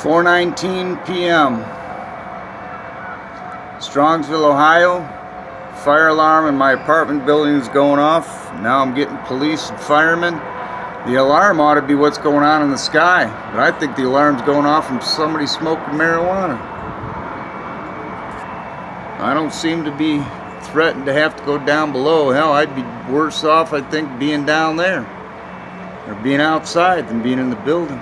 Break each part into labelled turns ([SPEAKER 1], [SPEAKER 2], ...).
[SPEAKER 1] 4:19 p.m. Strongsville, Ohio. Fire alarm in my apartment building is going off. Now I'm getting police and firemen. The alarm ought to be what's going on in the sky, but I think the alarm's going off from somebody smoking marijuana. I don't seem to be threatened to have to go down below. Hell, I'd be worse off, I think, being down there or being outside than being in the building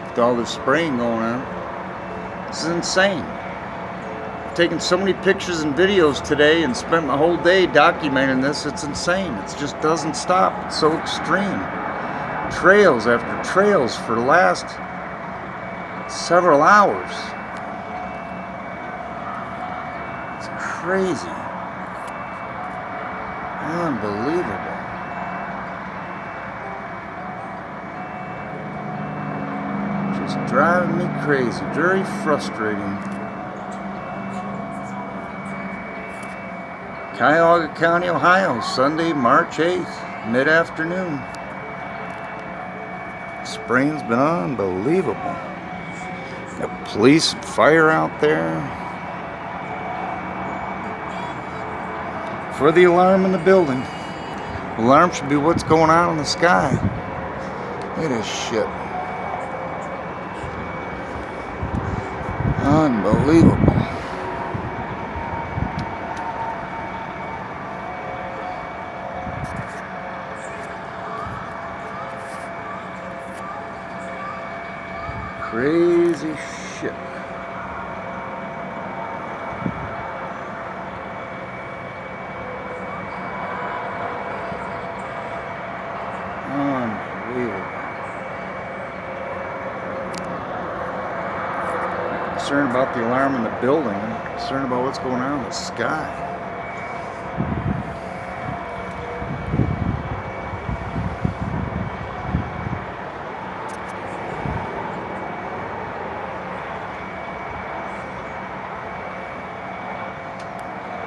[SPEAKER 1] with all this spraying going on. This is insane. I've taken so many pictures and videos today and spent my whole day documenting this. It's insane. It just doesn't stop. It's so extreme. Trails after trails for the last several hours. It's crazy. Unbelievable. Just driving me crazy. Very frustrating. Cuyahoga County, Ohio, Sunday, March 8th, mid-afternoon. Spraying's been unbelievable. Got police and fire out there. For the alarm in the building. The alarm should be what's going on in the sky. Look at this shit. Unbelievable. Crazy shit. Unbelievable. I'm concerned about the alarm in the building. I'm concerned about what's going on in the sky.